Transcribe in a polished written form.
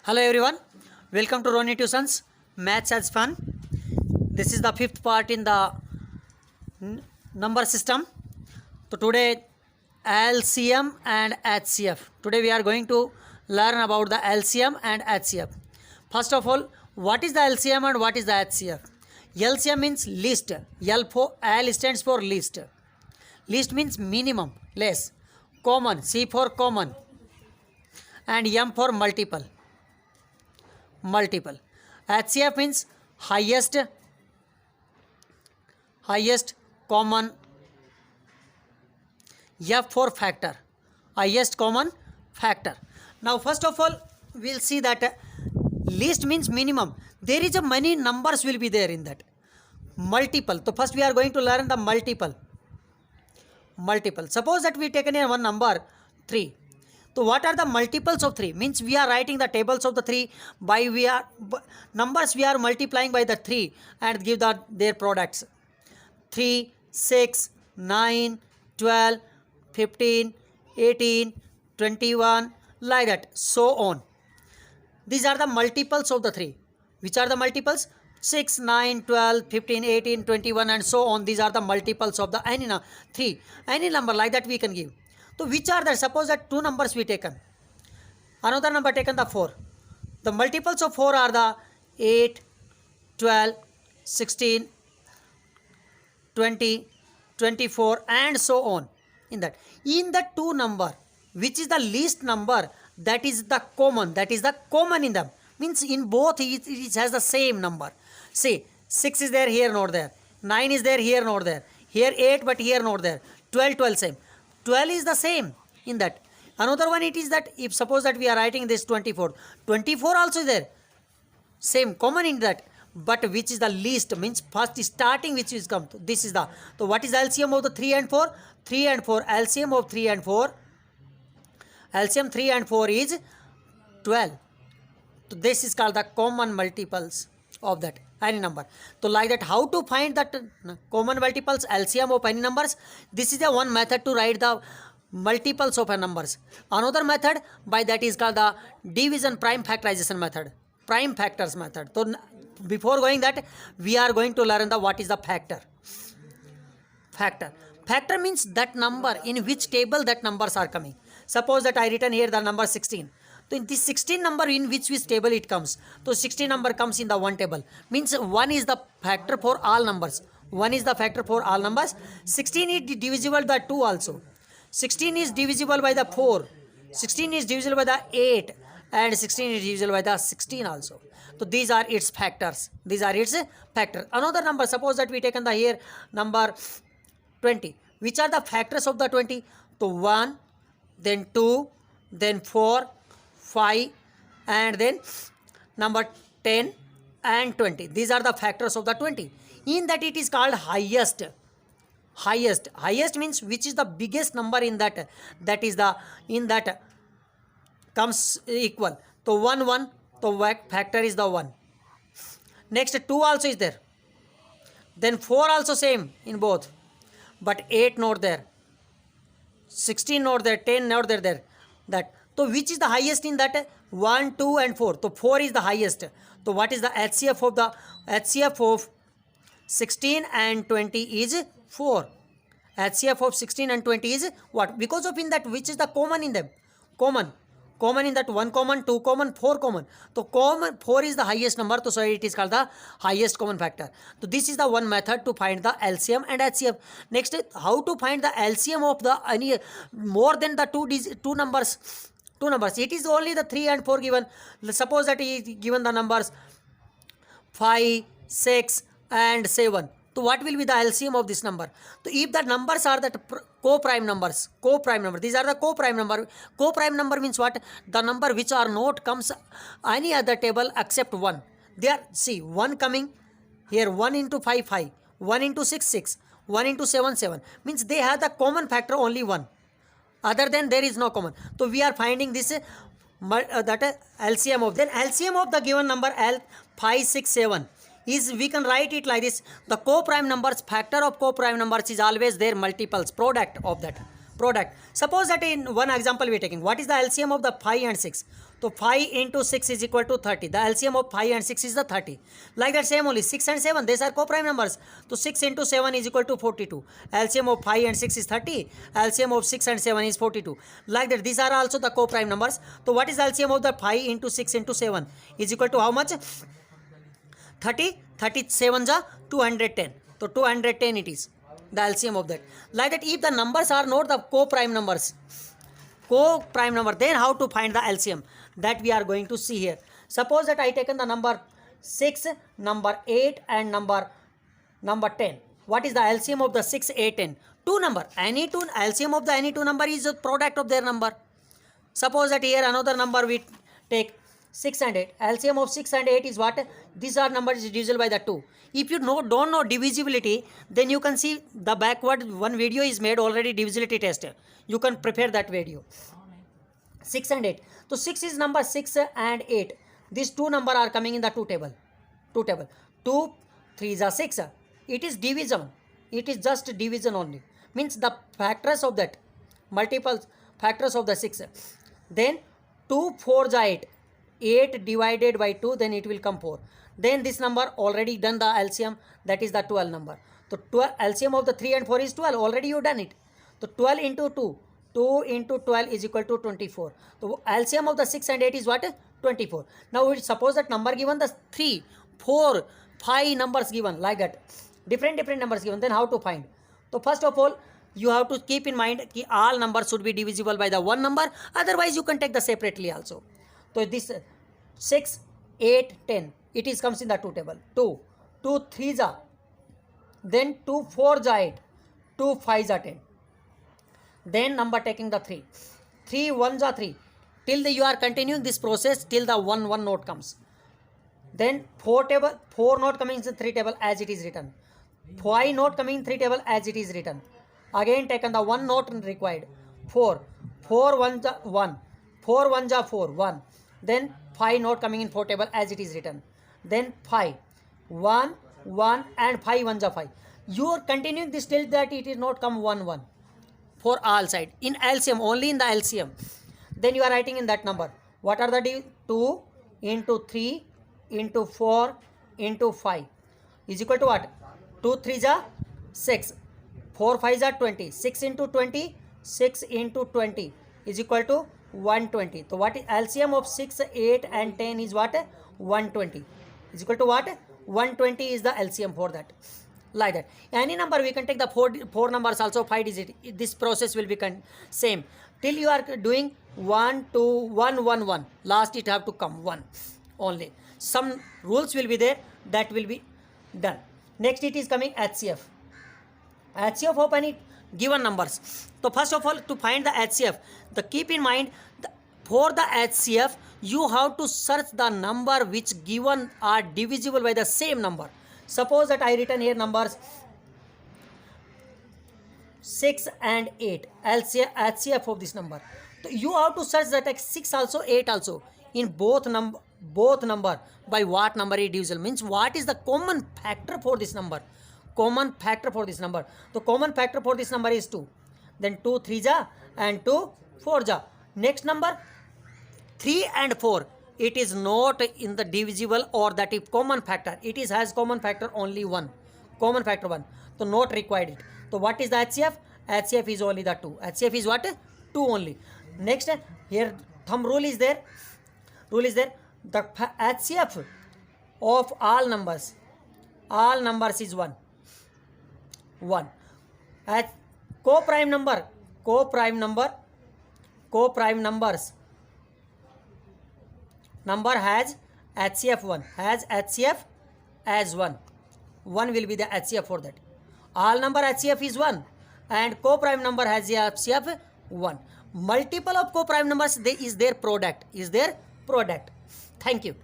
Hello everyone, welcome to Roni Tuitions. Maths as fun. This is the fifth part in the number system. So today LCM and HCF. Today we are going to learn about the LCM and HCF. First of all, what is the LCM and what is the HCF? LCM means least. L stands for least. Least means minimum, less. Common, C for common, and M for multiple. HCF means highest common. F for factor, highest common factor. Now first of all we'll see that least means minimum. There is a many numbers will be there in that. Multiple. So first we are going to learn the multiple. Suppose that we taken in one number 3. So what are the multiples of 3? Means we are writing the tables of the 3 by numbers we are multiplying by the 3 and give their products. 3, 6, 9, 12, 15, 18, 21, like that, so on. These are the multiples of the 3. Which are the multiples? 6, 9, 12, 15, 18, 21 and so on. These are the multiples of the any 3. Any number like that we can give. So which are there? Suppose that 2 numbers we taken. Another number taken the 4. The multiples of 4 are the 8, 12, 16, 20, 24 and so on. In the 2 number, which is the least number, that is the common. That is the common in them. Means in both it has the same number. See, 6 is there, here not there. 9 is there, here not there. Here 8 but here not there. 12 same. 12 is the same in that. Another one it is that if suppose that we are writing this 24. 24 also is there. Same common in that. But which is the least means first starting which is come. This is the. So what is the LCM of the 3 and 4? 3 and 4. LCM of 3 and 4. LCM 3 and 4 is 12. So this is called the common multiples of that any number. So like that, how to find that common multiples, LCM of any numbers? This is the one method to write the multiples of a numbers. Another method by that is called the division prime factorization method, prime factors method. So before going that, we are going to learn the what is the factor. Factor means that number in which table that numbers are coming. Suppose that I written here the number 16. So in this 16 number in which table it comes. So 16 number comes in the one table. Means 1 is the factor for all numbers. 1 is the factor for all numbers. 16 is divisible by 2 also. 16 is divisible by the 4. 16 is divisible by the 8. And 16 is divisible by the 16 also. So these are its factors. These are its factors. Another number, suppose that we taken the here number 20. Which are the factors of the 20? So 1, then 2, then 4, 5 and then number 10 and 20. These are the factors of the 20. In that it is called highest. Highest means which is the biggest number in that. That is the in that comes equal. So 1. So factor is the 1. Next 2 also is there. Then 4 also same in both. But 8 not there. 16 not there. 10 not there. That. So which is the highest in that? 1, 2 and 4. So 4 is the highest. So what is the HCF of the HCF of 16 and 20 is 4. HCF of 16 and 20 is what? Because of in that which is the common in them? Common in that 1 common, 2 common, 4 common. So common 4 is the highest number. So it is called the highest common factor. So this is the one method to find the LCM and HCF. Next, how to find the LCM of the any more than the two numbers. It is only the 3 and 4 given. Suppose that he is given the numbers 5, 6 and 7. So what will be the LCM of this number? So if the numbers are that co-prime numbers, these are the co-prime number. Co-prime number means what? The number which are not comes any other table except 1. There, see 1 coming here, 1 into 5, 5, 1 into 6, 6, 1 into 7, 7. Means they have the common factor only 1. Other than there is no common. So we are finding this that LCM of. Then LCM of the given number L 5, 6, 7 is we can write it like this. The co-prime numbers, factor of co-prime numbers is always their multiples, product of that. Product. Suppose that in one example we are taking, what is the LCM of the 5 and 6? So 5 into 6 is equal to 30. The LCM of 5 and 6 is the 30. Like that same only 6 and 7, these are co-prime numbers. So 6 into 7 is equal to 42. LCM of 5 and 6 is 30. LCM of 6 and 7 is 42. Like that, these are also the co-prime numbers. So what is the LCM of the 5 into 6 into 7 is equal to how much? 30. 37 is 210. So 210 it is the LCM of that. Like that, if the numbers are not the co-prime numbers, then how to find the LCM? That we are going to see here. Suppose that I taken the number 6, number 8 and number 10. What is the LCM of the 6, 8, 10? Two number. Any two LCM of the any two number is a product of their number. Suppose that here another number we take 6 and 8. LCM of 6 and 8 is what? These are numbers divisible by the 2. If you don't know divisibility, then you can see the backward one video is made already, divisibility test. You can prepare that video. 6 and 8. So 6 is number 6 and 8. These two number are coming in the 2 table. 2 3s are 6. It is division. It is just division only. Means the factors of that, multiple factors of the 6. Then 2 4s are 8. 8 divided by 2, then it will come 4. Then this number already done the LCM, that is the 12 number. So 12 LCM of the 3 and 4 is 12. Already you done it. So 12 into 2. 2 into 12 is equal to 24. So LCM of the 6 and 8 is what? 24. Now we suppose that number given the 3, 4, 5 numbers given like that. Different numbers given. Then how to find? So first of all, you have to keep in mind that all numbers should be divisible by the one number. Otherwise, you can take the separately also. So this 6, 8, 10. It is comes in the 2 table. 2 3s are. Then 2 4s are 8. 2 5s are 10. Then number taking the 3. 3 1s are 3. Till you are continuing this process till the 1 note comes. Then 4 note coming in 3 table as it is written. 5 note coming in 3 table as it is written. Again taken the 1 note required. 4 1s are 1. 4 1s are 4 1. Then 5 note coming in 4 table as it is written. Then 5 1 1 and 5 1s are 5. You are continuing this till that it is not come 1 1 for all side. In LCM, only in the LCM. Then you are writing in that number. What are the 2 into 3 into 4 into 5 is equal to what? 2 3s are 6. 4 5s are 20. 6 into 20. 6 into 20 is equal to 120. So what is LCM of 6, 8 and 10 is what? 120. Is equal to what? 120 is the LCM for that. Like that. Any number we can take the 4 numbers also 5 digit. This process will be same. Till you are doing 1 2 1 1 1. Last it have to come 1 only. Some rules will be there, that will be done. Next it is coming HCF. HCF of any given numbers. So first of all, to find the HCF, keep in mind for the HCF you have to search the number which given are divisible by the same number. Suppose that I written here numbers 6 and 8, HCF of this number. So you have to search that 6 also 8 also in both number by what number is divisible, means what is the common factor for this number. Common factor for this number. The common factor for this number is 2. Then 2 3s are and 2 4s are. Next number 3 and 4. It is not in the divisible or that is common factor. It is has common factor only 1. Common factor 1. So not required it. So what is the HCF? HCF is only the 2. HCF is what? 2 only. Next here thumb rule is there. The HCF of all numbers is 1. 1. Co-prime numbers number has HCF 1, has HCF as 1. 1 will be the HCF for that. All number HCF is 1 and co-prime number has HCF 1. Multiple of co-prime numbers is their product. Thank you.